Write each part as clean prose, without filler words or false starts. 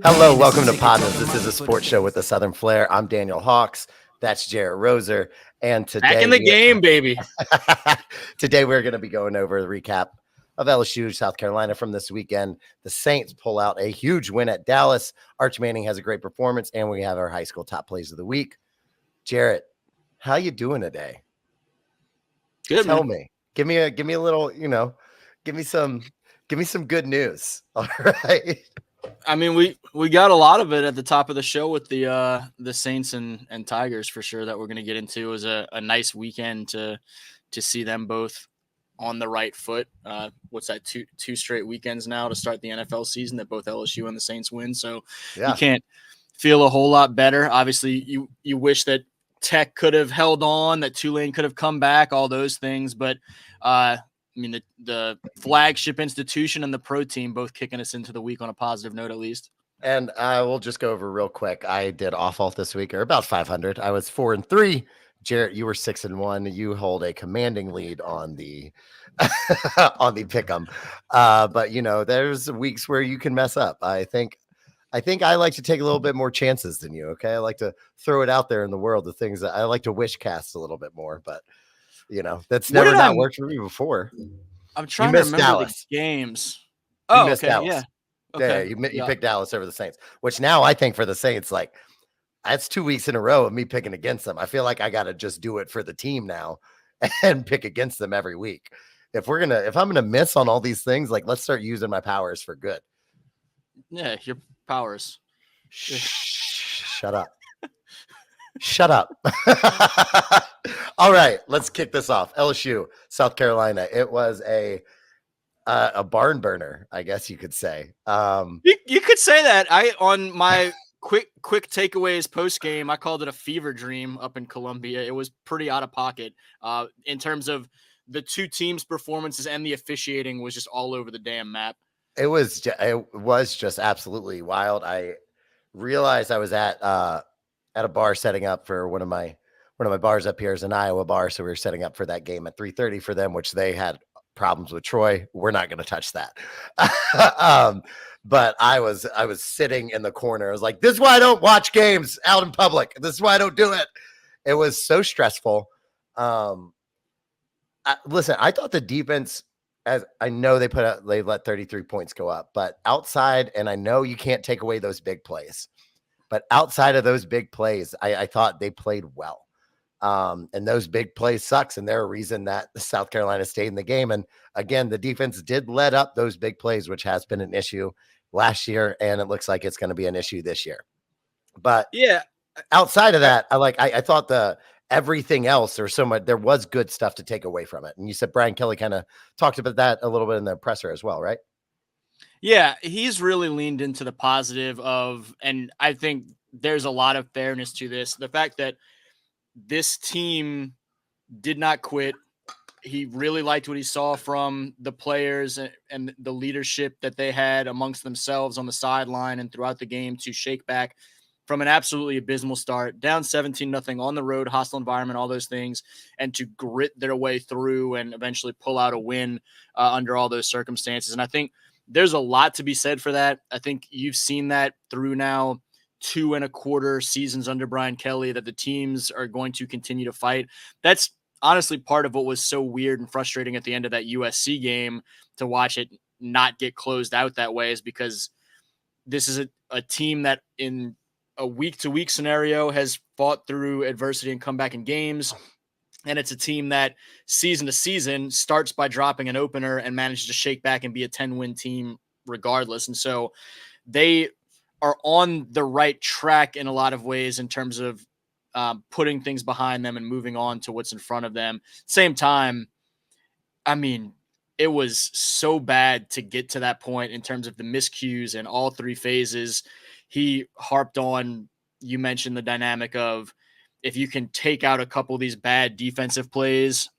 Hello, welcome to PODnas. This is a sports show with a Southern flair. I'm Daniel Hawks. That's Jarrett Roser. And Back today in the game, baby. today we're going to be going over the recap of LSU, South Carolina from this weekend. The Saints pull out a huge win at Dallas. Arch Manning has a great performance, and we have our high school top plays of the week. Jarrett, how you doing today? Good, Tell man. me. Give me a little, give me some good news. All right. I mean, we got a lot of it at the top of the show with the Saints and Tigers for sure that we're going to get into. It was a nice weekend to see them both on the right foot. What's that? Two straight weekends now to start the NFL season that both LSU and the Saints win. So you can't feel a whole lot better. Obviously, you wish that Tech could have held on, that Tulane could have come back, all those things, but I mean, the flagship institution and the pro team both kicking us into the week on a positive note, at least. And I will just go over real quick. I did awful this week, or about 500. I was 4-3. Jarrett, you were 6-1. You hold a commanding lead on the on the pick'em. But there's weeks where you can mess up. I think I like to take a little bit more chances than you. Okay, I like to throw it out there in the world. The things that I like to wish cast a little bit more, but that's never not worked for me before. I'm trying to remember Dallas. The games. You missed okay, Dallas. Yeah. Okay. Yeah, you picked Dallas over the Saints, which now I think for the Saints, like that's 2 weeks in a row of me picking against them. I feel like I got to just do it for the team now and pick against them every week. If I'm gonna miss on all these things, like let's start using my powers for good. Yeah, your powers. Shut up. Shut up. All right, let's kick this off. LSU, South Carolina. It was a barn burner, I guess you could say. You could say that. On my quick takeaways post game, I called it a fever dream up in Columbia. It was pretty out of pocket in terms of the two teams' performances, and the officiating was just all over the damn map. It was just absolutely wild. I realized I was at a bar setting up for one of my bars up here is an Iowa bar, so we were setting up for that game at 3:30 for them, which they had problems with Troy. We're not going to touch that. But I was sitting in the corner. I was like, this is why I don't watch games out in public. This is why I don't do it. It was so stressful. Listen, I thought the defense, as I know they let 33 points go up, but outside, and I know you can't take away those big plays, but outside of those big plays, I thought they played well. And those big plays sucks, and they're a reason that South Carolina stayed in the game. And again, the defense did let up those big plays, which has been an issue last year, and it looks like it's going to be an issue this year. But yeah, outside of that, I thought everything else, there was good stuff to take away from it. And you said Brian Kelly kind of talked about that a little bit in the presser as well, right? Yeah, he's really leaned into the positive of, and I think there's a lot of fairness to this. The fact that this team did not quit. He really liked what he saw from the players and the leadership that they had amongst themselves on the sideline and throughout the game to shake back from an absolutely abysmal start, down 17-0 on the road, hostile environment, all those things, and to grit their way through and eventually pull out a win under all those circumstances. And I think there's a lot to be said for that. I think you've seen that through now 2.25 seasons under Brian Kelly, that the teams are going to continue to fight. That's honestly part of what was so weird and frustrating at the end of that USC game, to watch it not get closed out that way, is because this is a team that in a week-to-week scenario has fought through adversity and come back in games. And it's a team that season to season starts by dropping an opener and manages to shake back and be a 10-win team regardless. And so they are on the right track in a lot of ways in terms of putting things behind them and moving on to what's in front of them. Same time, I mean, it was so bad to get to that point in terms of the miscues in all three phases. He harped on, you mentioned the dynamic of, if you can take out a couple of these bad defensive plays,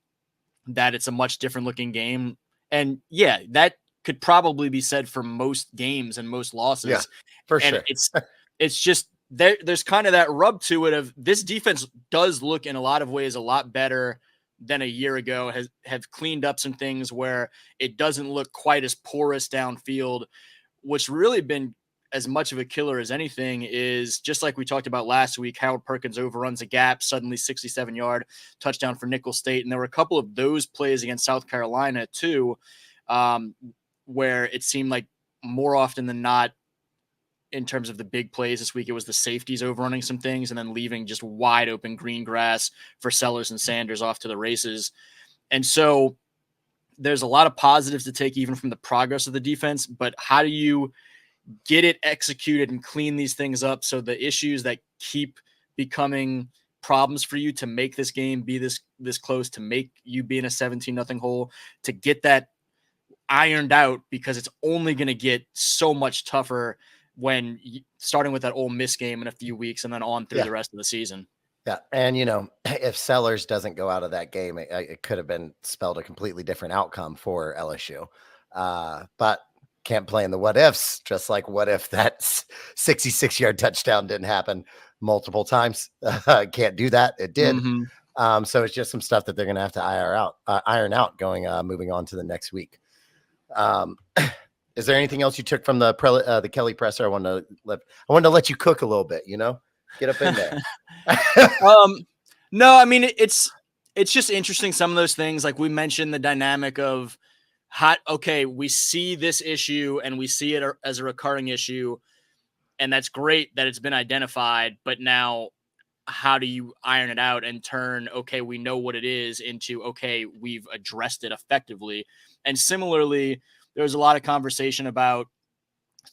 that it's a much different looking game. And yeah, that could probably be said for most games and most losses. Yeah, for sure. It's just there's kind of that rub to it of, this defense does look in a lot of ways a lot better than a year ago, have cleaned up some things where it doesn't look quite as porous downfield, which really been as much of a killer as anything is just like we talked about last week. Howard Perkins overruns a gap, suddenly 67-yard touchdown for Nicholls State. And there were a couple of those plays against South Carolina too, where it seemed like more often than not, in terms of the big plays this week, it was the safeties overrunning some things and then leaving just wide open green grass for Sellers and Sanders off to the races. And so there's a lot of positives to take even from the progress of the defense, but how do you get it executed and clean these things up so the issues that keep becoming problems for you to make this game be this close, to make you be in a 17-0 hole, to get that ironed out, because it's only going to get so much tougher when starting with that Ole Miss game in a few weeks and then on through the rest of the season. Yeah. And, you know, if Sellers doesn't go out of that game, it could have been spelled a completely different outcome for LSU. But can't play in the what ifs, just like what if that 66-yard touchdown didn't happen multiple times. Can't do that. It did. Mm-hmm. So it's just some stuff that they're going to have to iron out going, moving on to the next week. Is there anything else you took from the Kelly presser? I wanted to let you cook a little bit, you know, get up in there. No, I mean, it's just interesting. Some of those things, like we mentioned, the dynamic of okay, we see this issue and we see it as a recurring issue, and that's great that it's been identified, but now how do you iron it out and turn, okay, we know what it is, into, okay, we've addressed it effectively. And similarly, there was a lot of conversation about,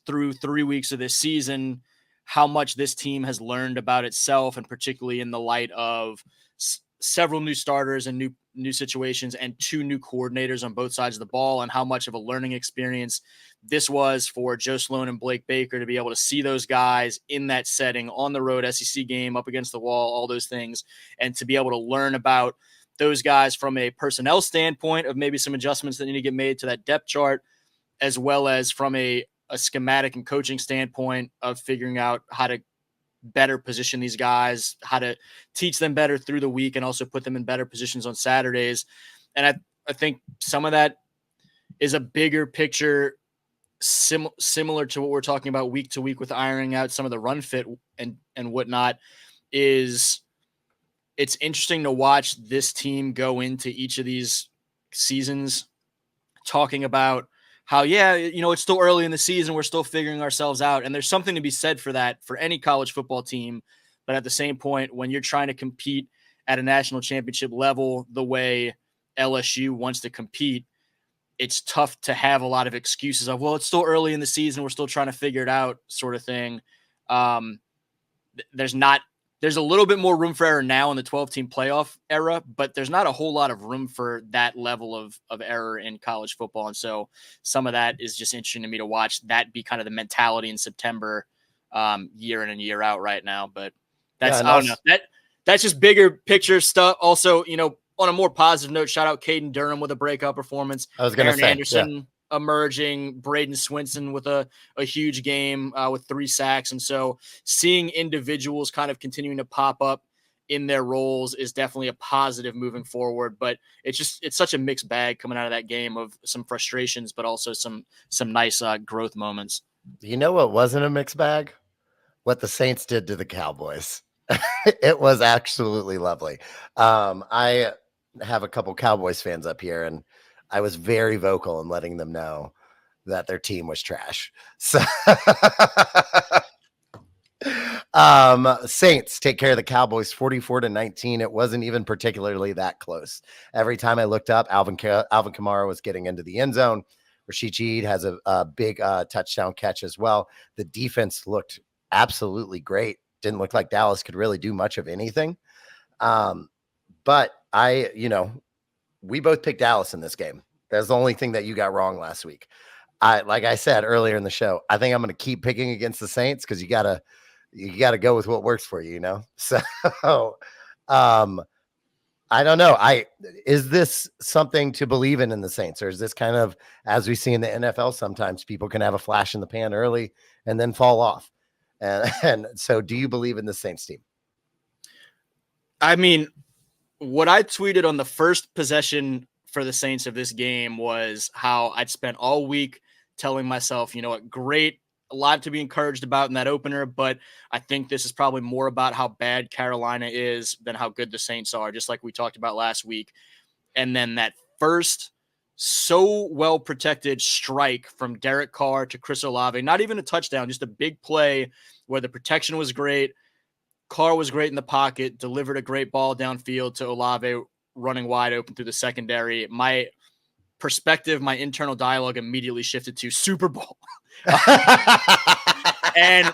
through 3 weeks of this season, how much this team has learned about itself, and particularly in the light of several new starters and new situations and 2 new coordinators on both sides of the ball, and how much of a learning experience this was for Joe Sloan and Blake Baker to be able to see those guys in that setting, on the road, SEC game, up against the wall, all those things, and to be able to learn about those guys from a personnel standpoint of maybe some adjustments that need to get made to that depth chart, as well as from a schematic and coaching standpoint of figuring out how to better position these guys, how to teach them better through the week, and also put them in better positions on Saturdays. And I think some of that is a bigger picture, similar to what we're talking about week to week with ironing out some of the run fit and whatnot. Is it's interesting to watch this team go into each of these seasons talking about how, it's still early in the season, we're still figuring ourselves out. And there's something to be said for that for any college football team. But at the same point, when you're trying to compete at a national championship level the way LSU wants to compete, it's tough to have a lot of excuses of, well, it's still early in the season, we're still trying to figure it out, sort of thing. There's a little bit more room for error now in the 12-team playoff era, but there's not a whole lot of room for that level of error in college football. And so some of that is just interesting to me to watch that be kind of the mentality in September, year in and year out right now. But I don't know. That's just bigger picture stuff. Also, on a more positive note, shout out Caden Durham with a breakout performance. I was going to say, Anderson emerging, Braden Swinson with a huge game with 3 sacks. And so seeing individuals kind of continuing to pop up in their roles is definitely a positive moving forward. But it's such a mixed bag coming out of that game, of some frustrations, but also some nice growth moments. You know what wasn't a mixed bag? What the Saints did to the Cowboys. It was absolutely lovely. I have a couple Cowboys fans up here, and I was very vocal in letting them know that their team was trash. So Saints take care of the Cowboys 44-19. It wasn't even particularly that close. Every time I looked up, Alvin Kamara was getting into the end zone. Rashid Shaheed has a big touchdown catch as well. The defense looked absolutely great. Didn't look like Dallas could really do much of anything. But we both picked Dallas in this game. That's the only thing that you got wrong last week. Like I said earlier in the show, I think I'm going to keep picking against the Saints, because you gotta go with what works for you, So, I don't know. Is this something to believe in the Saints, or is this kind of, as we see in the NFL, sometimes people can have a flash in the pan early and then fall off? And so, do you believe in the Saints team? I mean, what I tweeted on the first possession for the Saints of this game was how I'd spent all week telling myself, you know what, great a lot to be encouraged about in that opener, but I think this is probably more about how bad Carolina is than how good the Saints are, just like we talked about last week. And then that first so well protected strike from Derek Carr to Chris Olave, not even a touchdown, just a big play where the protection was great. Carr was great in the pocket, delivered a great ball downfield to Olave running wide open through the secondary. My perspective, my internal dialogue immediately shifted to Super Bowl. And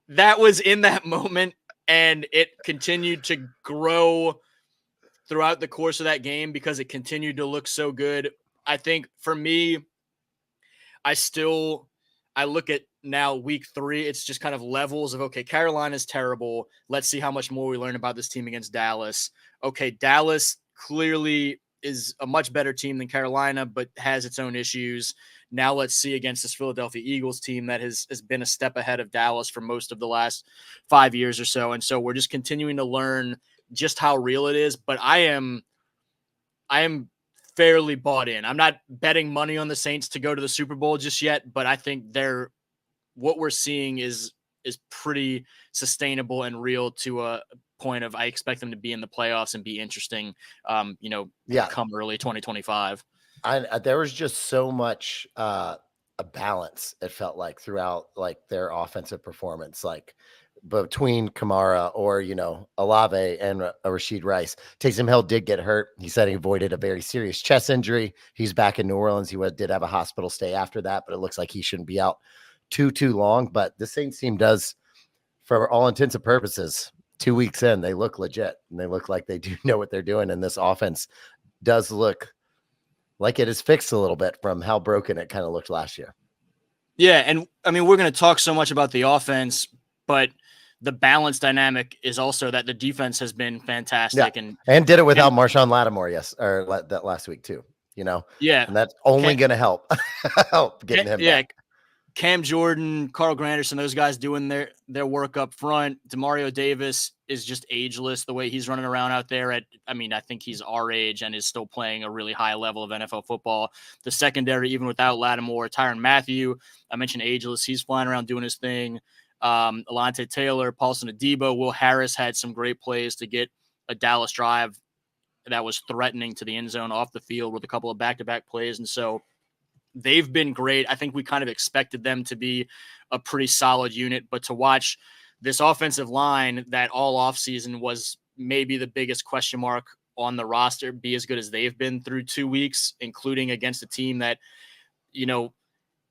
that was in that moment, and it continued to grow throughout the course of that game because it continued to look so good. I think for me, I look at now week 3, it's just kind of levels of, okay, Carolina's terrible. Let's see how much more we learn about this team against Dallas. Okay, Dallas clearly is a much better team than Carolina, but has its own issues. Now let's see against this Philadelphia Eagles team that has been a step ahead of Dallas for most of the last 5 years or so. And so we're just continuing to learn just how real it is. But I am fairly bought in. I'm not betting money on the Saints to go to the Super Bowl just yet, but I think what we're seeing is pretty sustainable and real to a point of I expect them to be in the playoffs and be interesting, come early 2025. There was just so much a balance, it felt like, throughout like their offensive performance, like between Kamara or, Olave and Rashid Rice. Taysom Hill did get hurt. He said he avoided a very serious chest injury. He's back in New Orleans. He did have a hospital stay after that, but it looks like he shouldn't be out too long. But the Saints team does, for all intents and purposes, 2 weeks in, they look legit and they look like they do know what they're doing. And this offense does look like it is fixed a little bit from how broken it kind of looked last year. Yeah. And I mean, we're going to talk so much about the offense, but the balance dynamic is also that the defense has been fantastic, and did it without Marshawn Lattimore. That last week too, yeah. And that's only going to help getting him back. Cam Jordan, Carl Granderson, those guys doing their work up front. Demario Davis is just ageless the way he's running around out there I think he's our age and is still playing a really high level of NFL football. The secondary, even without Lattimore, Tyrann Mathieu, I mentioned ageless. He's flying around doing his thing. Alontae Taylor, Paulson Adebo, Will Harris had some great plays to get a Dallas drive that was threatening to the end zone off the field with a couple of back-to-back plays. And so they've been great. I think we kind of expected them to be a pretty solid unit, but to watch this offensive line that all offseason was maybe the biggest question mark on the roster be as good as they've been through 2 weeks, including against a team that,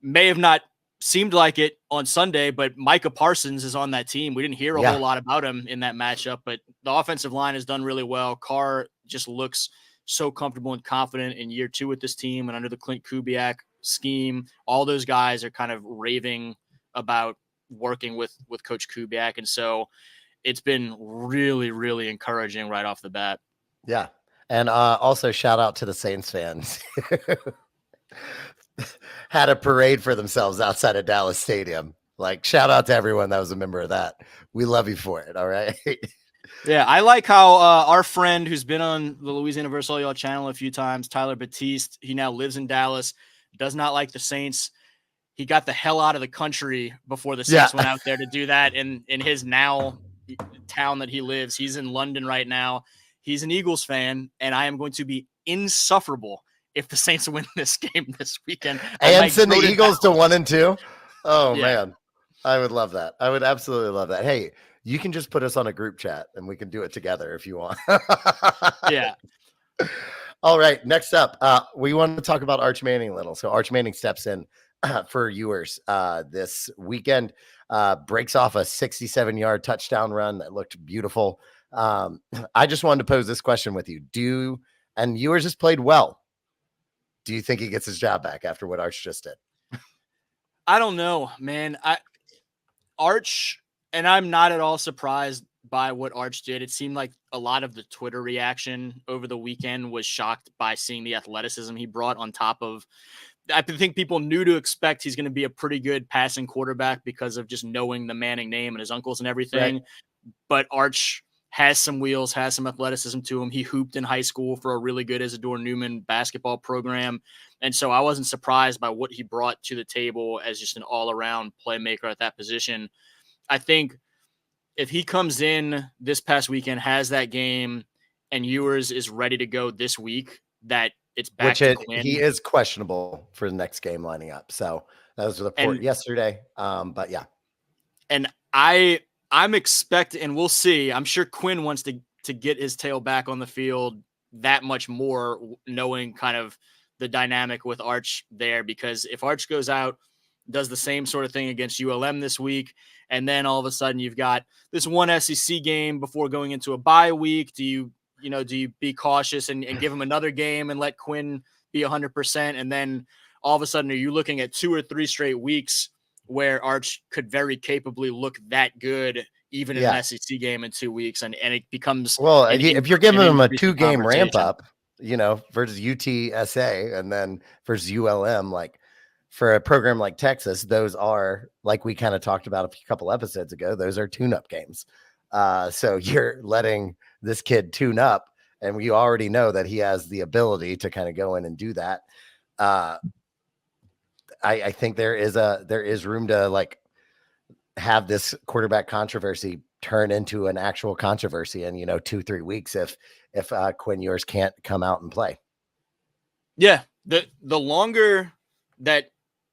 may have not seemed like it on Sunday, but Micah Parsons is on that team. We didn't hear a whole lot about him in that matchup, but the offensive line has done really well. Carr just looks so comfortable and confident in year 2 with this team and under the Clint Kubiak scheme. All those guys are kind of raving about working with Coach Kubiak. And so it's been really, really encouraging right off the bat. Yeah. And also shout out to the Saints fans. Had a parade for themselves outside of Dallas Stadium. Like, shout out to everyone that was a member of that. We love you for it. All right. Yeah, I like how our friend who's been on the Louisiana vs. All Y'all channel a few times, Tyler Batiste, he now lives in Dallas, does not like the Saints. He got the hell out of the country before the Saints went out there to do that in his now town that he lives. He's in London right now. He's an Eagles fan, and I am going to be insufferable if the Saints win this game this weekend. And send the Eagles to 1-2. Oh, man. I would love that. I would absolutely love that. Hey, you can just put us on a group chat and we can do it together if you want. Yeah. All right. Next up, we want to talk about Arch Manning a little. So Arch Manning steps in for Ewers this weekend, breaks off a 67-yard touchdown run that looked beautiful. I just wanted to pose this question with you. And Ewers has played well. Do you think he gets his job back after what Arch just did? I don't know, man. Arch, and I'm not at all surprised by what Arch did. It seemed like a lot of the Twitter reaction over the weekend was shocked by seeing the athleticism he brought on top of. I think people knew to expect he's going to be a pretty good passing quarterback because of just knowing the Manning name and his uncles and everything. Right. But Arch has some wheels, has some athleticism to him. He hooped in high school for a really good Isidore Newman basketball program. And so I wasn't surprised by what he brought to the table as just an all-around playmaker at that position. I think if he comes in this past weekend, has that game, and Ewers is ready to go this week, that it's back to Quinn. He is questionable for the next game lining up. So that was the report yesterday. But yeah. And I'm expecting, and we'll see. I'm sure Quinn wants to get his tail back on the field that much more, knowing kind of the dynamic with Arch there, because if Arch goes out, does the same sort of thing against ULM this week, and then all of a sudden you've got this one SEC game before going into a bye week, do you be cautious and give him another game and let Quinn be 100%? And then all of a sudden, are you looking at 2 or 3 straight weeks where Arch could very capably look that good, even in an SEC game in 2 weeks, and it becomes if you're giving him a 2-game ramp up, versus UTSA and then versus ULM, like for a program like Texas, those are, like we kind of talked about a couple episodes ago, those are tune-up games. So you're letting this kid tune up, and we already know that he has the ability to kind of go in and do that. I think there is room to like have this quarterback controversy turn into an actual controversy in 2-3 weeks if Quinn Ewers can't come out and play. Yeah, the longer that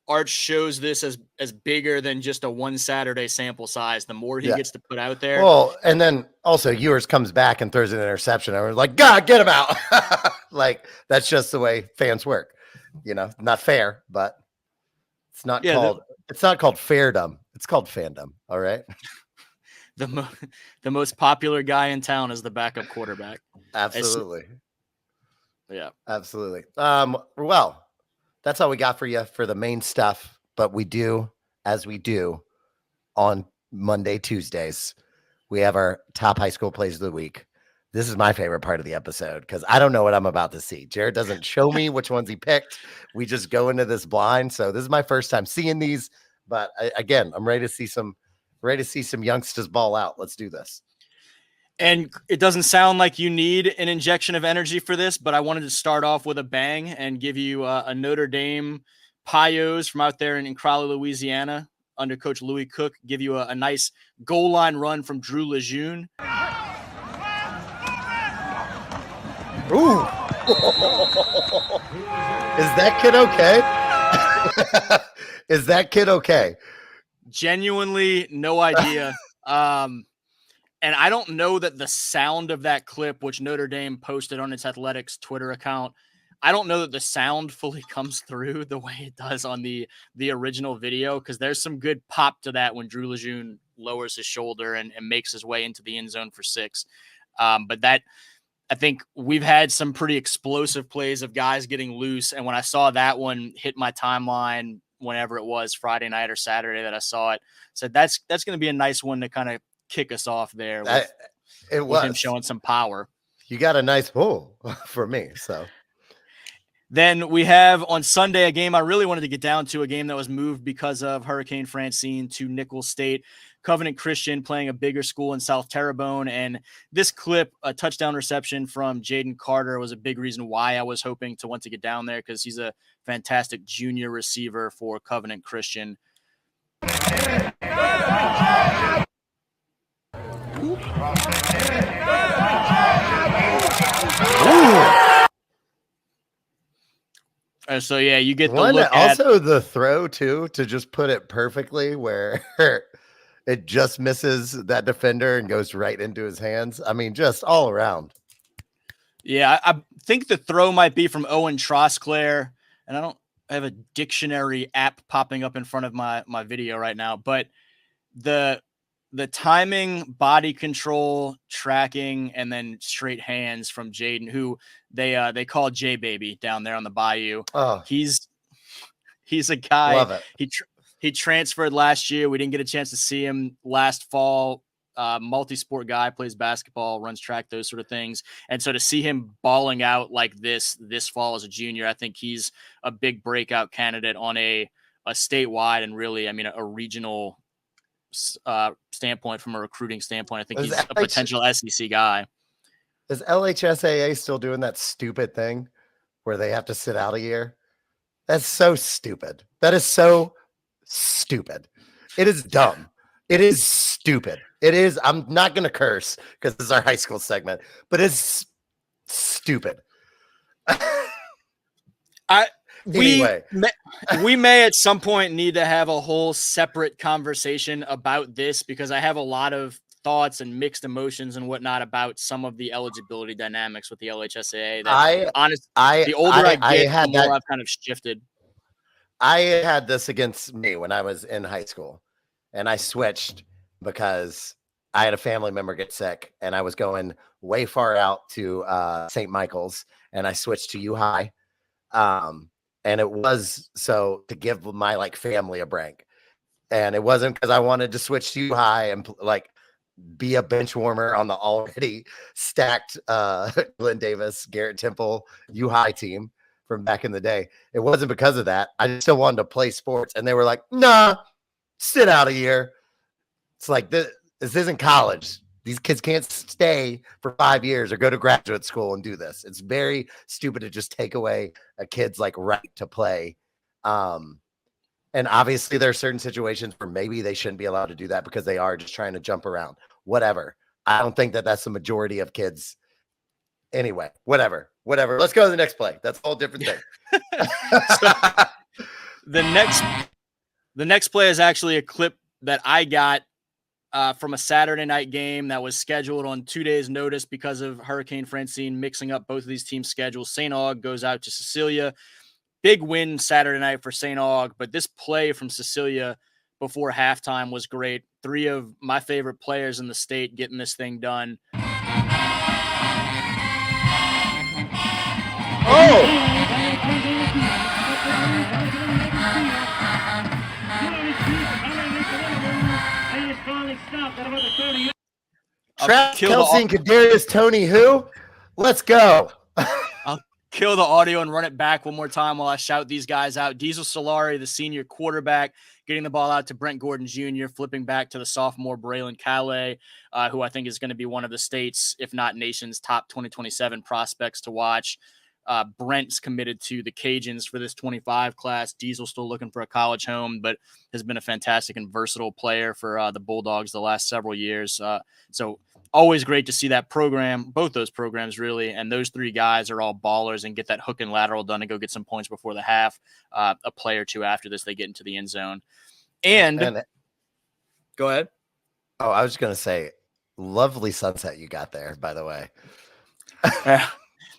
Arch shows this as bigger than just a one Saturday sample size, the more he gets to put out there. Well, and then also Ewers comes back and throws an interception, and we're like, God, get him out! Like that's just the way fans work. Not fair, but it's not called. It's not called fairdom. It's called fandom. All right. The most popular guy in town is the backup quarterback. Absolutely. Yeah. Absolutely. Well, that's all we got for you for the main stuff. But we do, as we do on Monday, Tuesdays, we have our top high school plays of the week. This is my favorite part of the episode because I don't know what I'm about to see. Jared doesn't show me which ones he picked. We just go into this blind. So this is my first time seeing these. But again, I'm ready to see some youngsters ball out. Let's do this. And it doesn't sound like you need an injection of energy for this, but I wanted to start off with a bang and give you a Notre Dame Pios from out there in Crowley, Louisiana, under Coach Louis Cook. Give you a nice goal line run from Drew Lejeune. Ooh. Is that kid okay? Is that kid okay? Genuinely, no idea. And I don't know that the sound of that clip, which Notre Dame posted on its athletics Twitter account, I don't know that the sound fully comes through the way it does on the original video, because there's some good pop to that when Drew Lejeune lowers his shoulder and makes his way into the end zone for 6. But that, I think we've had some pretty explosive plays of guys getting loose. And when I saw that one hit my timeline, whenever it was Friday night or Saturday that I saw it, said that's going to be a nice one to kind of kick us off there with him showing some power. You got a nice pull for me. So then we have on Sunday a game I really wanted to get down to, a game that was moved because of Hurricane Francine to Nicholls State. Covenant Christian playing a bigger school in South Terrebonne. And this clip, a touchdown reception from Jaden Carter, was a big reason why I was hoping to want to get down there, because he's a fantastic junior receiver for Covenant Christian. So yeah, you get the look at also the throw too, to just put it perfectly where it just misses that defender and goes right into his hands. I mean, just all around. Yeah, I think the throw might be from Owen Trosclair, and I have a dictionary app popping up in front of my video right now, but the timing, body control, tracking, and then straight hands from Jaden, who they call J Baby down there on the Bayou. Oh, he's a guy. Love it. He transferred last year. We didn't get a chance to see him last fall. Multi-sport guy, plays basketball, runs track, those sort of things. And so to see him balling out like this fall as a junior, I think he's a big breakout candidate on a statewide and really, I mean, a regional standpoint, from a recruiting standpoint. I think Is he's a potential SEC guy. Is LHSAA still doing that stupid thing where they have to sit out a year? That's so stupid. That is so stupid. It is dumb. It is stupid. It is. I'm not going to curse because this is our high school segment, but it's stupid. We may at some point need to have a whole separate conversation about this, because I have a lot of thoughts and mixed emotions and whatnot about some of the eligibility dynamics with the LHSAA. The older I get, the more I've kind of shifted. I had this against me when I was in high school, and I switched because I had a family member get sick, and I was going way far out to St. Michael's, and I switched to U High. And it was so to give my like family a break, and it wasn't because I wanted to switch to U High and like be a bench warmer on the already stacked Glenn Davis, Garrett Temple U High team from back in the day. It wasn't because of that. I still wanted to play sports, and they were like, "Nah, sit out a year." It's like this isn't college. These kids can't stay for 5 years or go to graduate school and do this. It's very stupid to just take away a kid's like right to play. And obviously there are certain situations where maybe they shouldn't be allowed to do that because they are just trying to jump around. Whatever. I don't think that that's the majority of kids. Anyway, whatever. Let's go to the next play. That's a whole different thing. The next play is actually a clip that I got from a Saturday night game that was scheduled on 2 days' notice because of Hurricane Francine mixing up both of these teams' schedules. St. Aug goes out to Cecilia. Big win Saturday night for St. Aug, but this play from Cecilia before halftime was great. 3 of my favorite players in the state getting this thing done. Oh! Travis Kelce and Kadarius Toney, who? Let's go. I'll kill the audio and run it back one more time while I shout these guys out. Diesel Solari, the senior quarterback, getting the ball out to Brent Gordon Jr., flipping back to the sophomore Braylon Calais, who I think is going to be one of the state's, if not nation's, top 2027 prospects to watch. Brent's committed to the Cajuns for this 25 class. Diesel still looking for a college home, but has been a fantastic and versatile player for the Bulldogs the last several years. So always great to see that program, both those programs really, and those 3 guys are all ballers and get that hook and lateral done and go get some points before the half. A play or two after this, they get into the end zone. And go ahead. Oh, I was just going to say, lovely sunset you got there, by the way.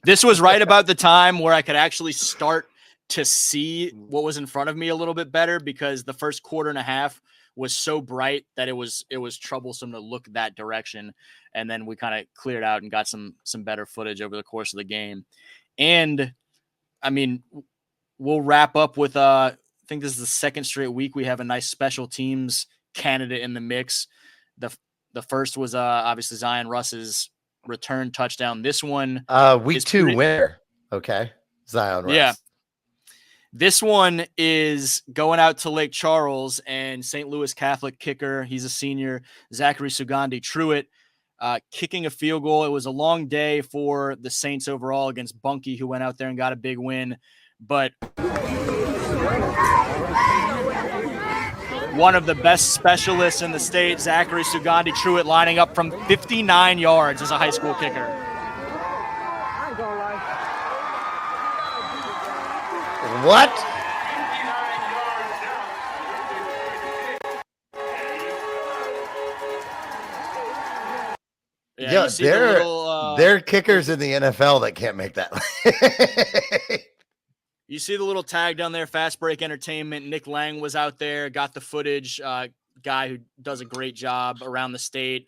This was right about the time where I could actually start to see what was in front of me a little bit better, because the first quarter and a half was so bright that it was troublesome to look that direction. And then we kind of cleared out and got some better footage over the course of the game. And I mean, we'll wrap up with, I think this is the second straight week we have a nice special teams candidate in the mix. The first was obviously Zion Russ's return touchdown. This one, week 2 winner. Okay. Zion Russ. Yeah. This one is going out to Lake Charles, and St. Louis Catholic kicker, he's a senior, Zachary Sugandi Truitt, kicking a field goal. It was a long day for the Saints overall against Bunkie, who went out there and got a big win. But one of the best specialists in the state, Zachary Sugandi Truitt, lining up from 59 yards as a high school kicker. What? Yeah, there are kickers in the NFL that can't make that. You see the little tag down there, Fast Break Entertainment. Nick Lang was out there, got the footage. Guy who does a great job around the state.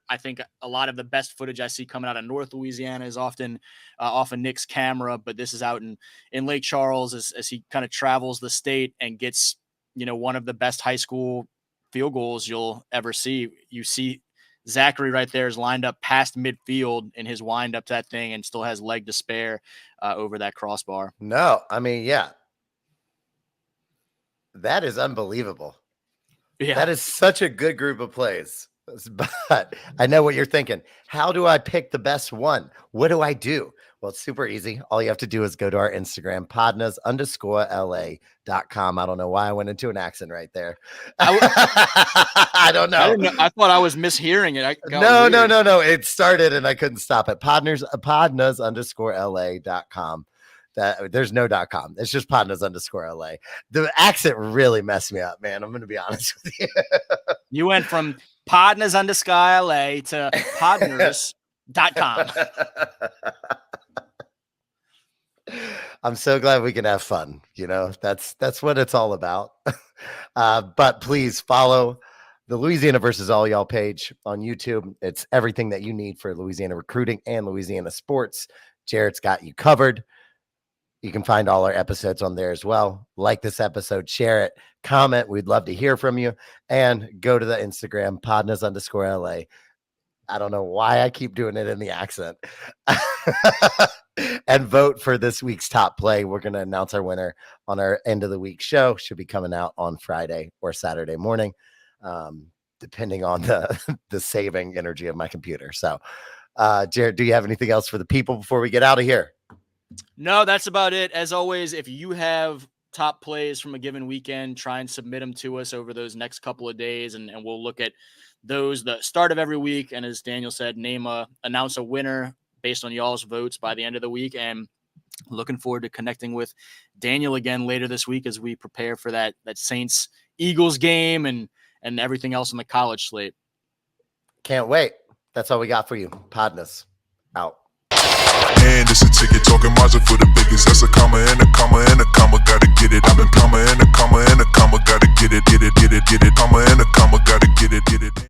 I think a lot of the best footage I see coming out of North Louisiana is often off of Nick's camera, but this is out in Lake Charles as he kind of travels the state and gets, one of the best high school field goals you'll ever see. You see Zachary right there is lined up past midfield in his wind up to that thing and still has leg to spare over that crossbar. No, I mean, yeah. That is unbelievable. Yeah. That is such a good group of plays. But I know what you're thinking. How do I pick the best one? What do I do? Well, it's super easy. All you have to do is go to our Instagram, podnas_la.com. I don't know why I went into an accent right there. I don't know. I didn't know. I thought I was mishearing it. No. It started and I couldn't stop it. Podnas_la.com. There's no .com. It's just podnas_la. The accent really messed me up, man. I'm going to be honest with you. You went from PODnas_LA to podners.com. I'm so glad we can have fun. That's what it's all about. But please follow the Louisiana versus All Y'all page on YouTube. It's everything that you need for Louisiana recruiting and Louisiana sports. Jarrett's got you covered. You can find all our episodes on there as well. Like this episode, share it, comment. We'd love to hear from you. And go to the Instagram, podnas_LA. I don't know why I keep doing it in the accent. And vote for this week's top play. We're going to announce our winner on our end of the week show. Should be coming out on Friday or Saturday morning, depending on the saving energy of my computer. So, Jarrett, do you have anything else for the people before we get out of here? No, that's about it. As always, if you have top plays from a given weekend, try and submit them to us over those next couple of days, and we'll look at those the start of every week. And as Daniel said, announce a winner based on y'all's votes by the end of the week. And looking forward to connecting with Daniel again later this week as we prepare for that Saints Eagles game and everything else on the college slate. Can't wait. That's all we got for you. PODnas out. And it's a ticket talking margin for the biggest. That's a comma and a comma and a comma. Gotta get it. I've been comma and a comma and a comma. Gotta get it. Comma and a comma. Gotta get it.